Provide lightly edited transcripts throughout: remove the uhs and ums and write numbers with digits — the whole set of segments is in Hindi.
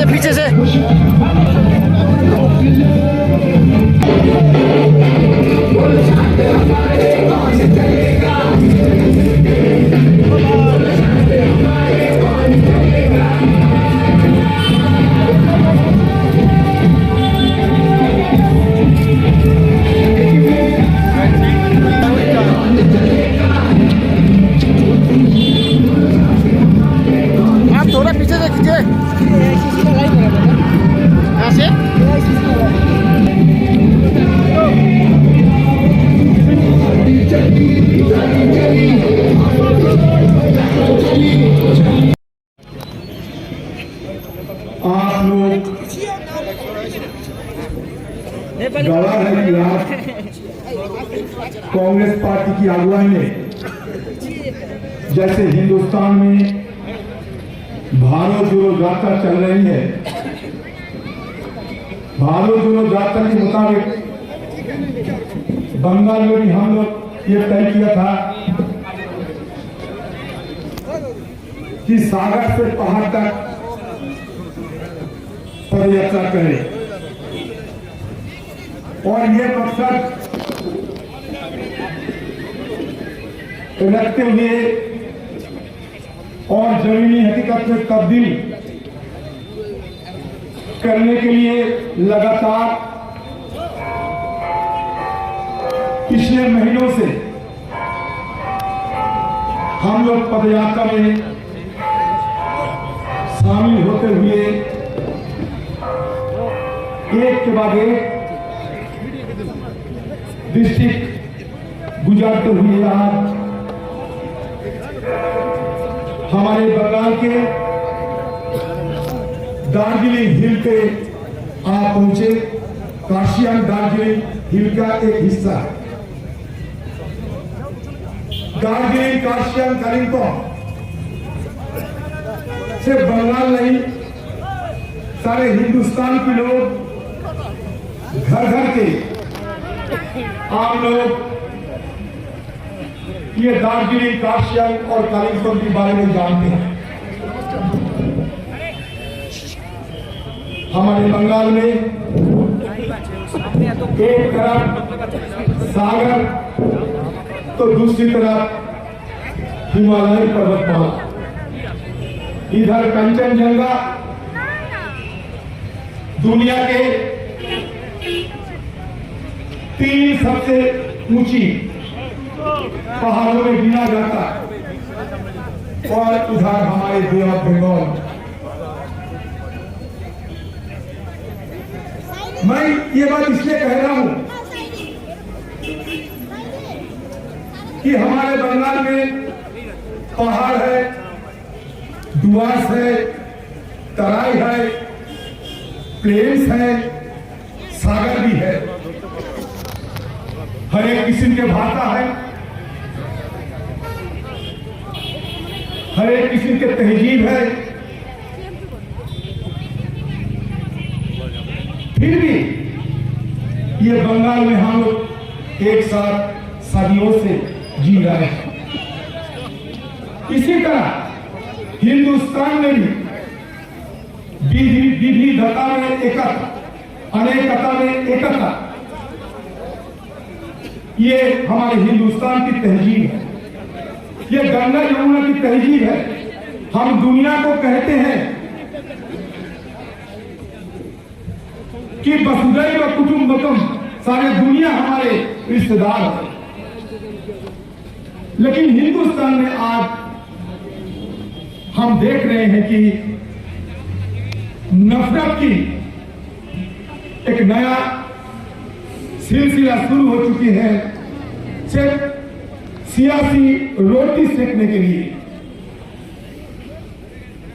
पीछे से आप थोड़ा पीछे से खींचे ऐसे आप लोग गवाह है कि आप कांग्रेस पार्टी की अगुवाई में जैसे हिंदुस्तान में भारत जोड़ो यात्रा चल रही है, भारत जोड़ो यात्रा के मुताबिक बंगाल में भी हम लोग ये तय किया था कि सागर से पहाड़ तक पदयात्रा करें और ये मकसद रखते हुए और जमीनी हकीकत में तब्दील करने के लिए लगातार पिछले महीनों से हम लोग पदयात्रा में शामिल होते हुए एक के बाद एक डिस्ट्रिक्ट गुजारते हुए आज हमारे बंगाल के दार्जिलिंग हिल पे आप पहुंचे। कार्शियंग दार्जिलिंग हिल का एक हिस्सा है। दार्जिलिंग कार्शियंग कालिम्पोंग सिर्फ बंगाल नहीं, सारे हिंदुस्तान के लोग घर घर के आप लोग ये दार्जिलिंग कार्शियंग और कालिम्पोंग के बारे में जानते हैं। हमारे बंगाल में एक तरफ सागर तो दूसरी तरफ हिमालय पर्वतमाला, इधर कंचनजंगा दुनिया के 3 सबसे ऊंची पहाड़ों में गिना जाता है और उधर हमारे बे ऑफ बंगाल। मैं ये बात इसलिए कह रहा हूं कि हमारे बंगाल में पहाड़ है, डुआर्स है, तराई है, प्लेन्स है, सागर भी है, हर एक किस्म के भाषा है, हर एक किस्म के तहजीब है। फिर भी ये बंगाल में हम लोग एक साथ सदियों से जी रहे हैं। इसी तरह हिंदुस्तान में भी विविधता में एकता, अनेकता में एकता, ये हमारे हिंदुस्तान की तहजीब है, ये गंगा यमुना की तहजीब है। हम दुनिया को कहते हैं कि वसुधैव कुटुंबकम, सारे दुनिया हमारे हिस्सेदार है। लेकिन हिंदुस्तान में आज हम देख रहे हैं कि नफरत की एक नया सिलसिला शुरू हो चुकी है, सिर्फ सियासी रोटी सेकने के लिए।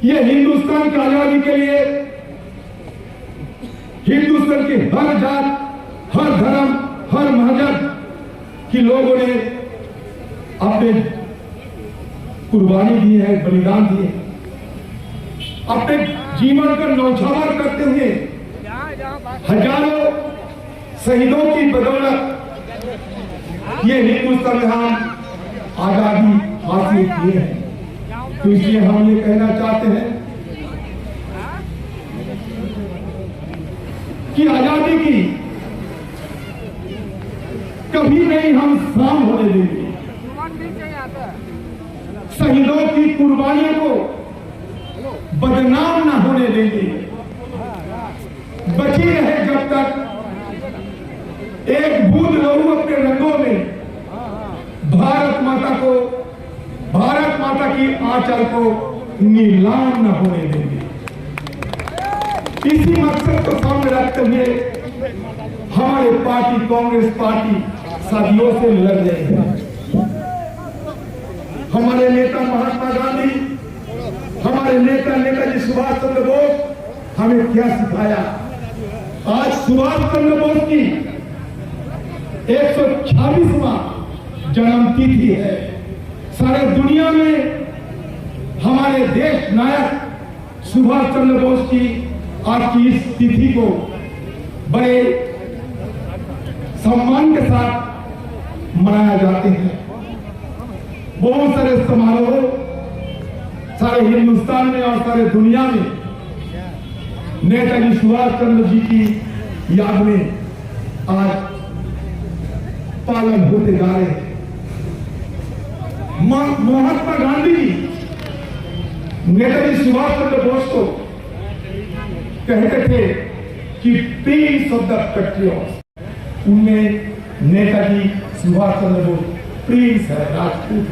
ये हिंदुस्तान की आजादी के लिए हिंदुस्तान के हर जात, हर धर्म, हर मजहब के लोगों ने अपने कुर्बानी दी है, बलिदान दिए, अपने जीवन का न्यौछावर करते हुए हजारों शहीदों की बदौलत ये हिंदुस्तान में हम आजादी हासिल किए हैं। तो इसलिए हम ये कहना चाहते हैं कि आजादी की कभी नहीं हम शाम होने देंगे। शहीदों की कुर्बानियों को बदनाम ना होने देंगे। बची रहे जब तक एक बूंद लहू अपने रंगों में भारत माता की आंचल को नीलाम न होने देंगे। इसी मकसद को सामने रखते हुए हमारे पार्टी, कांग्रेस पार्टी सदियों से लड़ रही है। हमारे नेता महात्मा गांधी, हमारे नेताजी सुभाष चंद्र बोस हमें क्या सिखाया। आज सुभाष चंद्र बोस की 126वां जन्म तिथि है। सारे दुनिया में हमारे देश नायक सुभाष चंद्र बोस की आज की इस तिथि को बड़े सम्मान के साथ मनाया जाते हैं। बहुत सारे समारोह सारे हिंदुस्तान में और सारे दुनिया में नेताजी सुभाष चंद्र जी की याद में आज पालन होते जा रहे हैं। महात्मा गांधी जी नेताजी सुभाष चंद्र बोस को कहते थे कि प्रिंस ऑफ द पैट्रियट्स। उनमें नेताजी सुभाष चंद्र बोस प्रिंस है, राजपूत।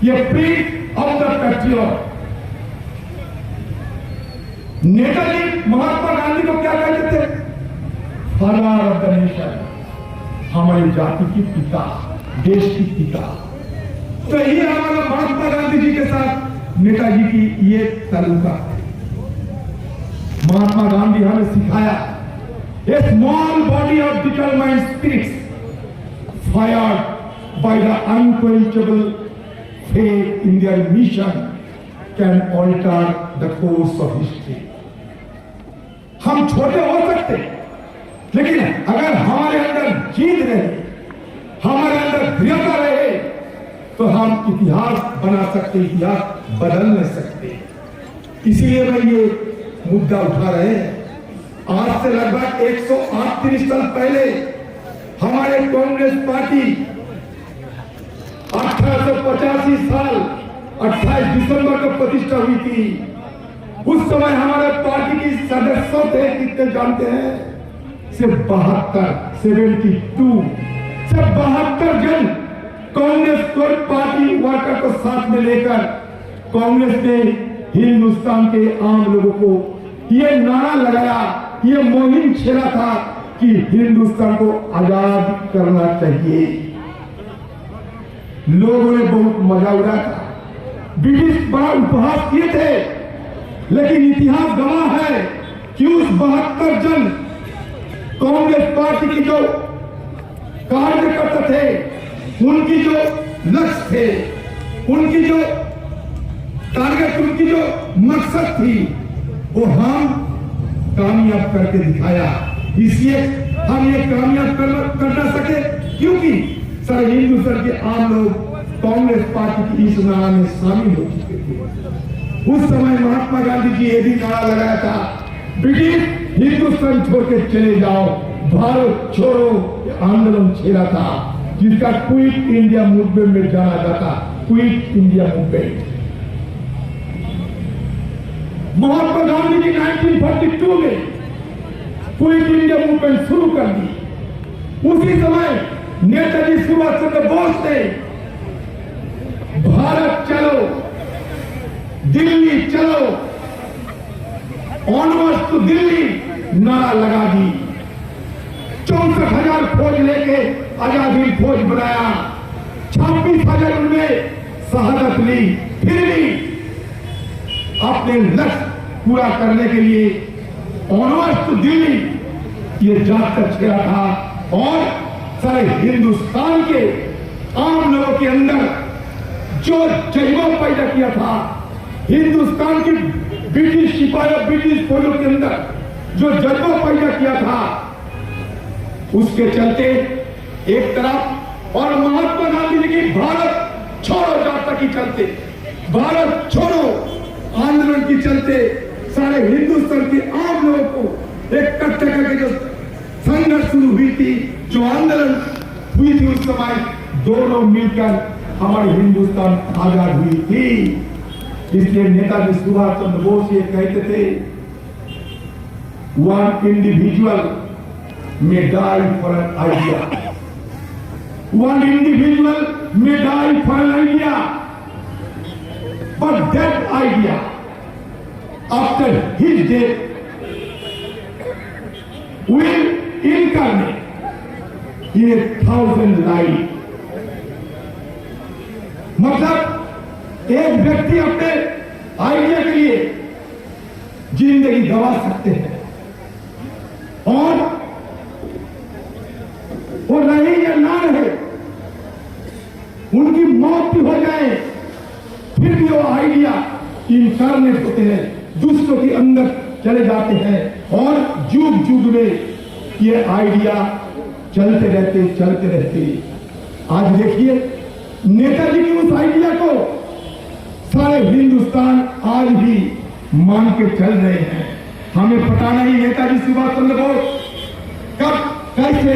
ये prince of the patriot. Netaji Mahatma Gandhi को क्या कहते थे? फादर ऑफ द नेशन, हमारी जाति की पिता, देश की पिता। तो ये हमारा महात्मा गांधी जी के साथ नेताजी की ये ताल्लुका। महात्मा गांधी हमें सिखाया, a small body of determined spirits fired by the unquenchable faith in their mission can alter the course of history. हम छोटे हो सकते, लेकिन अगर हमारे अंदर जीत रहे, हमारे अंदर दृढ़ता रहे, तो हम इतिहास बना सकते, इतिहास बदल नहीं सकते। इसीलिए मैं ये मुद्दा उठा रहे हैं। आज से लगभग 138 साल पहले हमारे कांग्रेस पार्टी 1885 साल 28 दिसंबर को प्रतिष्ठा हुई थी। उस समय हमारे पार्टी की सदस्य थे, कितने जानते हैं? सिर्फ 72 जन कांग्रेस पार्टी वर्कर को साथ में लेकर कांग्रेस ने हिंदुस्तान के आम लोगों को ये नारा लगाया, ये मुहिम छेड़ा था कि हिंदुस्तान को आजाद करना चाहिए। लोगों ने बहुत मजा उड़ाया था, ब्रिटिश बड़ा उपहास किए थे, लेकिन इतिहास गवाह है कि उस 72 जन कांग्रेस पार्टी की जो कार्यकर्ता थे, उनकी जो लक्ष्य थे, उनकी जो टारगेट, उनकी जो मकसद थी, वो हम कामयाब करके दिखाया। इसलिए हम ये कामयाब कर ना सके क्योंकि सारे हिंदुस्तान के आम लोग कांग्रेस पार्टी की इस नारा में शामिल हो चुके थे। उस समय महात्मा गांधी जी ये भी नारा लगाया था, ब्रिटिश हिंदुस्तान छोड़ के चले जाओ, भारत छोड़ो आंदोलन छेड़ा था, जिसका क्विट इंडिया मूवमेंट में जाना जाता। Quit India movement Mahatma Gandhi ji 1942 में क्विट इंडिया मूवमेंट शुरू कर दी। उसी समय सुभाष चंद्र बोस ने भारत चलो, दिल्ली चलो, ऑनवर्ड्स टू दिल्ली नारा लगा दी। 64,000 फौज लेके आजाद हिंद फौज बनाया, 26,000 उनमें शहादत ली। फिर भी अपने लक्ष्य पूरा करने के लिए ऑनवर्ड्स टू दिल्ली ये जाकर छेड़ा था और सारे हिंदुस्तान के आम लोगों के अंदर जो जज्बा पैदा किया था, हिंदुस्तान की ब्रिटिश सिपाहियों, ब्रिटिश फौजों के अंदर जो जज्बा पैदा किया था, उसके चलते एक तरफ और महात्मा गांधी जी की भारत छोड़ो यात्रा की चलते, भारत छोड़ो आंदोलन की चलते सारे हिंदुस्तान के आम लोगों को इकट्ठे करके जो संघर्ष शुरू हुई थी, जो आंदोलन हुई थी, उस समय दोनों मिलकर हमारी हिंदुस्तान आजाद हुई थी। इसलिए नेताजी सुभाष चंद्र बोस ये कहते थे, one individual may die for an idea. One individual may die for an idea, but that idea, after his death, will incarnate in 1,000 lives. मतलब एक व्यक्ति अपने आइडिया के लिए जिंदगी गवा सकते हैं और वो रहे या ना रहे, उनकी मौत भी हो जाए, फिर भी वो आइडिया इंटरनेट होते हैं, दूसरों के अंदर चले जाते हैं और जुग जुग में ये आइडिया चलते रहते। आज देखिए नेताजी की उस आइडिया को सारे हिंदुस्तान आज भी मान के चल रहे हैं। हमें पता नहीं नेताजी सुभाष चंद्र बोस कब कैसे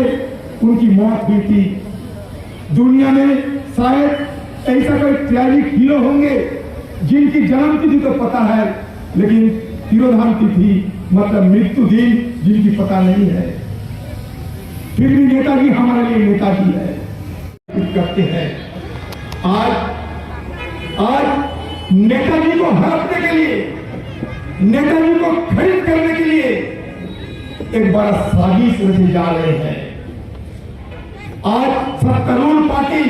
उनकी मौत हुई थी। दुनिया में शायद ऐसा कोई ट्रैजिक हीरो होंगे जिनकी जन्म तिथि तो पता है, लेकिन तिरोधान तिथि मतलब मृत्यु दिन जिनकी पता नहीं है। फिर भी नेताजी हमारे लिए नेताजी है, करते हैं। आज नेताजी को हड़पने के लिए, नेताजी को खरीद करने के लिए एक बड़ा साजिश रचे जा रहे हैं। आज सत्तारूढ़ पार्टी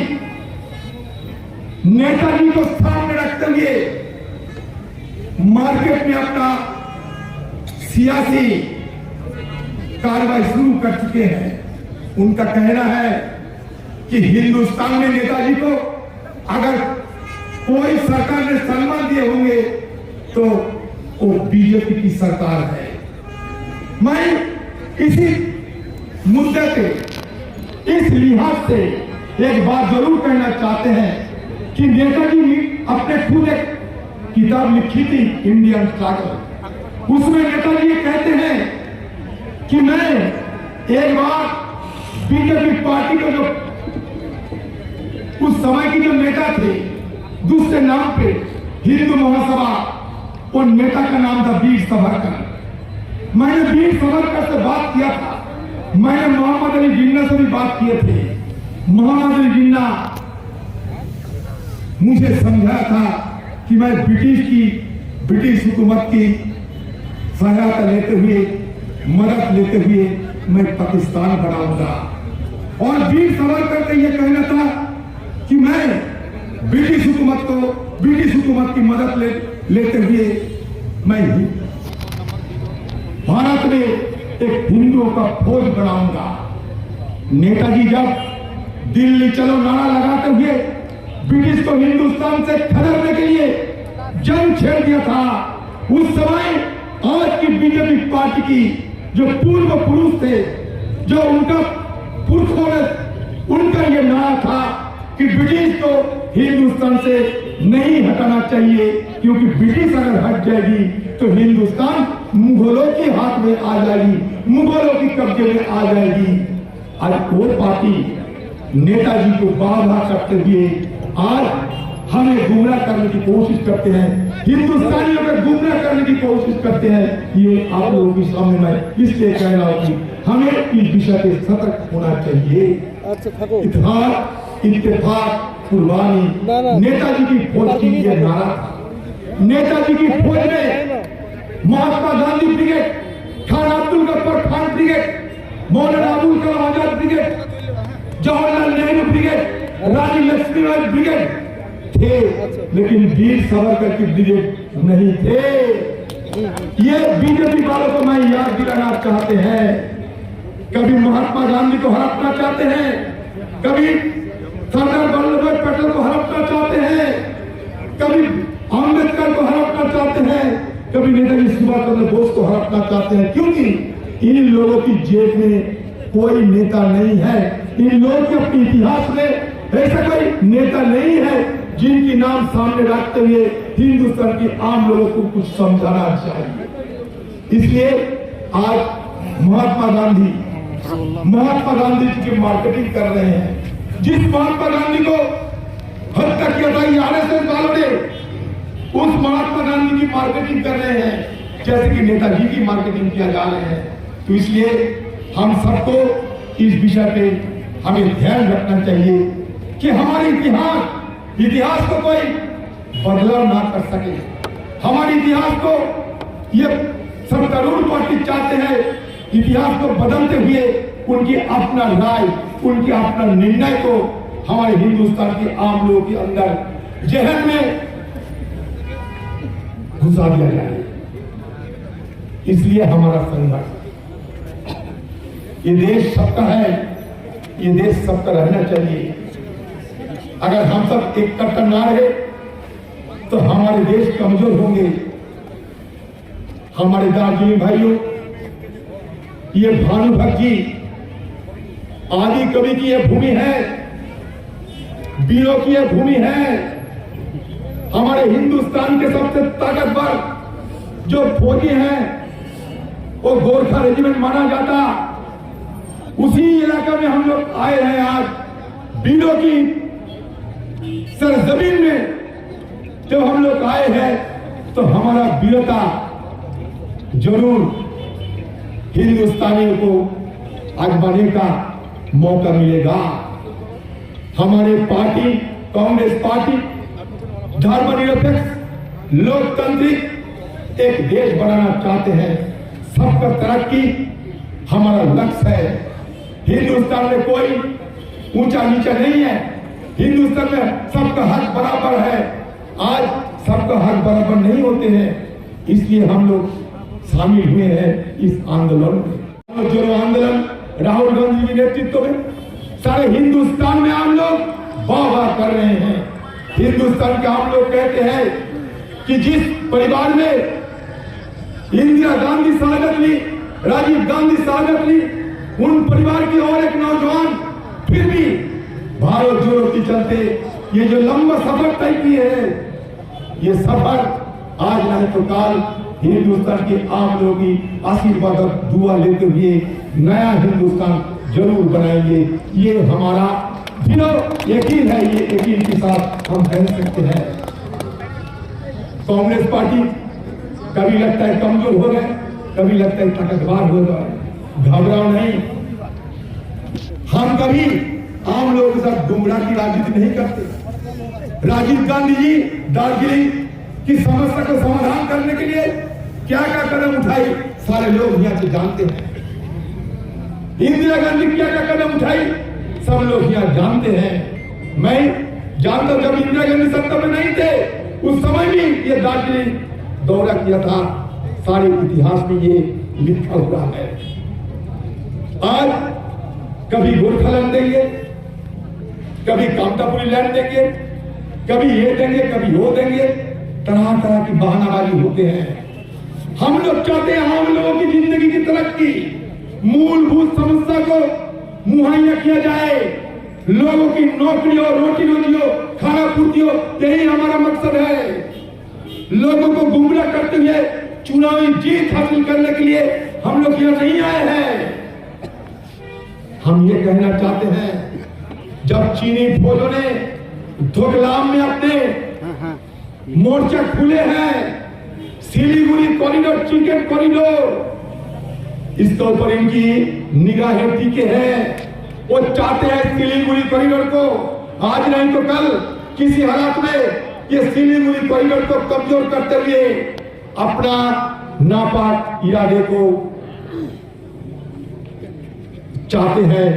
नेताजी को सामने रखते हुए मार्केट में अपना सियासी कार्रवाई शुरू कर चुके हैं। उनका कहना है कि हिंदुस्तान में नेताजी को अगर कोई सरकार ने सम्मान दिए होंगे तो वो बीजेपी की सरकार है। मैं इसी मुद्दे पे, इस लिहाज से एक बात जरूर कहना चाहते हैं कि नेताजी ने अपने खुद एक किताब लिखी थी इंडियन स्ट्रगल। उसमें नेताजी ये कहते हैं कि मैं एक बार बीजेपी पार्टी को जो उस समय की जो नेता थे दूसरे नाम पे हिंदू महासभा, उन नेता का नाम था वीर सावरकर। मैंने वीर सावरकर से बात किया था, मैंने मोहम्मद अली जिन्ना से भी बात किए थे। मोहम्मद अली जिन्ना मुझे समझाया था कि मैं ब्रिटिश हुकूमत की सहायता लेते हुए, मदद लेते हुए मैं पाकिस्तान बनाऊंगा। और वीर सावरकर का यह कहना था कि मैं ब्रिटिश हुकूमत की मदद लेते हुए मैं भारत में एक हिंदुओं का फौज बनाऊंगा। नेताजी जब दिल्ली चलो नारा लगाते हुए ब्रिटिश को हिंदुस्तान से खदेड़ने के लिए जंग छेड़ दिया था, उस समय आज की बीजेपी पार्टी की जो पूर्व पुरुष थे, जो उनका पुरखों ने उनका यह नारा था कि ब्रिटिश को हिंदुस्तान से नहीं हटाना चाहिए, क्योंकि ब्रिटिश अगर हट जाएगी तो हिंदुस्तान मुगलों के हाथ में आ जाएगी, मुगलों की कब्जे में आ जाएगी। आज वो पार्टी नेताजी को बाधा करते हुए आज हमें गुमराह करने की कोशिश करते हैं, हिंदुस्तानियों को गुमराह करने की कोशिश करते हैं। ये आप लोगों के सामने मैं इसलिए कह रहा हूं कि हमें इस विषय पे सतर्क होना चाहिए। इतिहास इत्तेफाक, कुर्बानी, नेताजी की फौज की ये नारा था। नेताजी की फौज में Mahatma Gandhi brigade, Khan Abdul Gaffar Khan brigade, Maulana Abul Kalam Azad brigade, Jawaharlal Nehru brigade, रानी लक्ष्मीबाई ब्रिगेड थे, लेकिन वीर सावरकर की ब्रिगेड नहीं थे। ये बीजेपी वालों को मैं याद दिलाना चाहते हैं, कभी महात्मा गांधी को हड़पना चाहते हैं, कभी सरदार वल्लभ भाई पटेल को हड़पना चाहते हैं, कभी अम्बेडकर को हड़पना चाहते हैं, कभी नेताजी सुभाष चंद्र बोस को हड़पना चाहते हैं, क्योंकि इन लोगों की जेब में कोई नेता नहीं है। इन लोगों के अपने इतिहास में ऐसा कोई नेता नहीं है जिनकी नाम सामने रखते हुए हिंदुस्तान के आम लोगों को कुछ समझाना चाहिए। इसलिए आज महात्मा गांधी जी की मार्केटिंग कर रहे हैं। जिस महात्मा गांधी को हत्या किया था आरएसएस वालों ने, उस महात्मा गांधी की मार्केटिंग कर रहे हैं जैसे कि नेताजी की मार्केटिंग किया जा रहे हैं। तो इसलिए हम सबको इस विषय पे हमें ध्यान रखना चाहिए कि हमारे इतिहास को कोई बदलाव ना कर सके। हमारे इतिहास को ये सत्तारूढ़ पार्टी चाहते हैं इतिहास को बदलते हुए उनकी अपना राय, उनके अपना निर्णय को हमारे हिंदुस्तान के आम लोगों के अंदर जहन में घुसा दिया जाए। इसलिए हमारा संघर्ष, ये देश सबका है, ये देश सबका रहना चाहिए। अगर हम सब एक कट्टर ना रहे तो हमारे देश कमजोर होंगे। हमारे दार्जिलिंग भाइयों, ये भानुभक्त जी आदि कवि की यह भूमि है, वीरों की यह भूमि है। हमारे हिंदुस्तान के सबसे ताकतवर जो फौजी हैं वो गोरखा रेजिमेंट माना जाता। उसी इलाका में हम लोग आए हैं आज वीरों की सरजमीन में। जब हम लोग आए हैं तो हमारा वीरता जरूर हिंदुस्तानियों को आजमाने का मौका मिलेगा। हमारे पार्टी कांग्रेस पार्टी धर्मनिरपेक्ष लोकतांत्रिक एक देश बनाना चाहते हैं। सबका तरक्की हमारा लक्ष्य है। हिंदुस्तान में कोई ऊंचा नीचा नहीं है। हिंदुस्तान में सबका हक बराबर है। आज सबका हक बराबर नहीं होते हैं, इसलिए हम लोग शामिल हुए हैं इस आंदोलन में। जो आंदोलन राहुल गांधी के नेतृत्व में सारे हिंदुस्तान में हम लोग वाह कर रहे हैं। हिंदुस्तान के हम लोग कहते हैं कि जिस परिवार में इंदिरा गांधी शहादत ली, राजीव गांधी शहादत ली, उन परिवार की और एक नौजवान फिर भी भारत जोड़ो के चलते ये जो लंबा सफर तय किए है, ये सफर आज नहीं तो काल हिंदुस्तान के आम लोगों की आशीर्वाद और दुआ लेते हुए नया हिंदुस्तान जरूर बनाएंगे। ये हमारा दिलो यकीन है, ये यकीन के साथ हम कह सकते हैं। कांग्रेस पार्टी कभी लगता है कमजोर हो गए, कभी लगता है ताकतवर हो गए। घबराओ नहीं, हम कभी आम लोगों के साथ गुमराह की राजनीति नहीं करते। राजीव गांधी जी दार्जिलिंग की समस्या को समाधान करने के लिए क्या क्या कदम उठाई सारे लोग यहाँ से जानते हैं। इंदिरा गांधी क्या क्या कदम उठाई सब लोग यहाँ जानते हैं। मैं जानता जब इंदिरा गांधी सत्ता में नहीं थे उस समय भी ये दार्जिलिंग दौरा किया था। सारे इतिहास में ये लिखा हुआ है। आज कभी गोरखालैंड देंगे, कभी कामतापुरी लैंड देंगे, कभी ये देंगे, कभी वो देंगे। तरह तरह की बहानाबाजी होते हैं। हम लोग चाहते हैं हम लोगों की जिंदगी की तरक्की, मूलभूत समस्या को मुहैया किया जाए, लोगों की नौकरी और रोटी रोजी हो, खाना पूर्ति हो, यही हमारा मकसद है। लोगों को गुमराह करते हुए चुनावी जीत हासिल करने के लिए हम लोग यहाँ नहीं आए हैं। हम ये कहना चाहते हैं, जब चीनी फौजों ने डोकलाम में अपने मोर्चा खुले हैं, सिलीगुड़ी कॉरिडोर, चिकन कॉरिडोर, इसके ऊपर इनकी निगाहें टिके हैं। वो चाहते हैं सिलीगुड़ी कॉरिडोर को आज नहीं तो कल किसी हालात में ये सिलीगुड़ी कॉरिडोर को कमजोर करते हुए अपना नापाक इरादे को चाहते हैं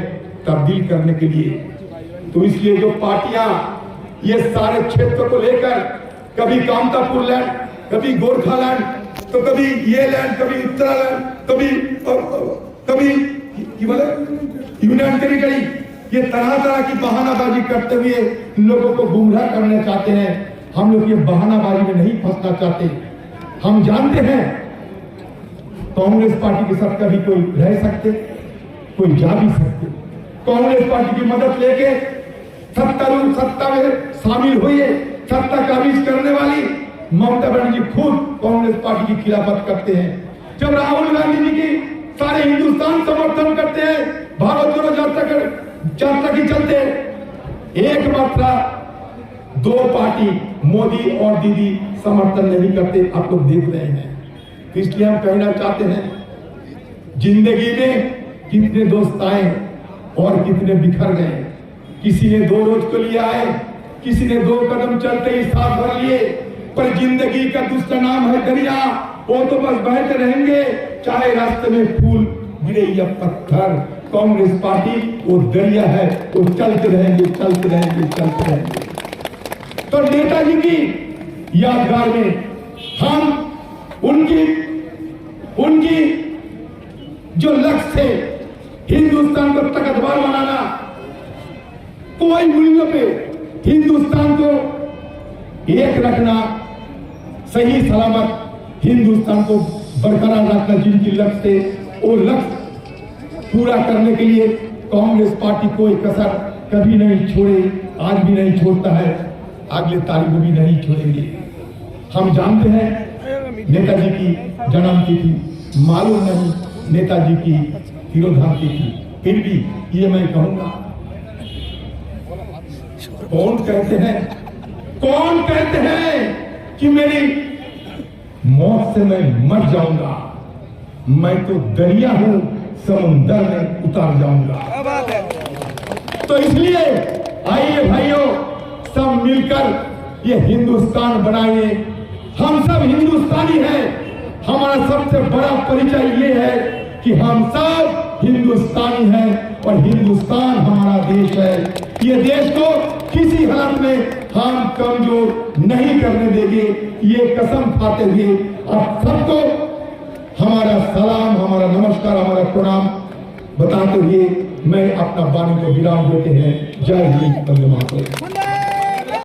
तब्दील करने के लिए। तो इसलिए जो पार्टियां ये सारे क्षेत्र को लेकर कभी कामतापुर लैंड, कभी गोरखालैंड, तो कभी ये लैंड, कभी उत्तरालैंड, कभी यूनियन टेरिटरी, ये तरह तरह की बहानाबाजी करते हुए लोगों को गुमराह करना चाहते हैं। हम लोग ये बहानाबाजी में नहीं फंसना चाहते। हम जानते हैं कांग्रेस पार्टी के साथ कभी कोई रह सकते, कोई जा भी सकते। कांग्रेस पार्टी की मदद लेके सत्ता में शामिल हुए, सत्ता काबिज करने वाली ममता बनर्जी खुद कांग्रेस पार्टी की खिलाफत करते हैं। जब राहुल गांधी जी की सारे हिंदुस्तान समर्थन करते हैं, भारत जोड़ो यात्रा की चलते, एक मात्रा दो पार्टी मोदी और दीदी समर्थन नहीं करते। आप लोग देख रहे हैं। इसलिए हम कहना चाहते हैं, जिंदगी में कितने दोस्त आए और कितने बिखर गए। किसी ने 2 रोज के लिए आए, किसी ने 2 कदम चलते ही साथ भर लिए, पर जिंदगी का दूसरा नाम है दरिया। वो तो बस बहते रहेंगे, चाहे रास्ते में फूल गिरे या पत्थर। कांग्रेस पार्टी वो दरिया है, वो चलते रहेंगे, चलते रहेंगे, चलते रहेंगे। तो नेताजी की यादगार में हम उनकी जो लक्ष्य थे, हिंदुस्तान को ताकतवर बनाना, कोई मूल्यों पे हिंदुस्तान को एक रखना, सही सलामत हिंदुस्तान को बरकरार रखना, जिनकी लक्ष्य थे, वो लक्ष्य पूरा करने के लिए कांग्रेस पार्टी कोई कसर कभी नहीं छोड़े, आज भी नहीं छोड़ता है, अगले तारीख में भी नहीं छोड़ेंगे। हम जानते हैं नेताजी की जन्म तिथि, मालूम नहीं नेताजी की तिरोधान तिथि, फिर भी ये मैं कहूंगा, कौन कहते हैं कि मेरी मौत से मैं मर जाऊंगा? मैं तो दरिया हूं, समुंदर में उतर जाऊंगा। तो इसलिए आइए भाइयों, सब मिलकर ये हिंदुस्तान बनाइए। हम सब हिंदुस्तानी हैं। हमारा सबसे बड़ा परिचय ये है कि हम सब हिंदुस्तानी हैं और हिंदुस्तान हमारा देश है। ये देश को किसी हालत में हम कमजोर नहीं करने देंगे, ये कसम खाते हुए आप सबको हमारा सलाम, हमारा नमस्कार, हमारा प्रणाम बताते हुए मैं अपना वाणी को विराम देते हैं। जय हिंद, वंदे मातरम।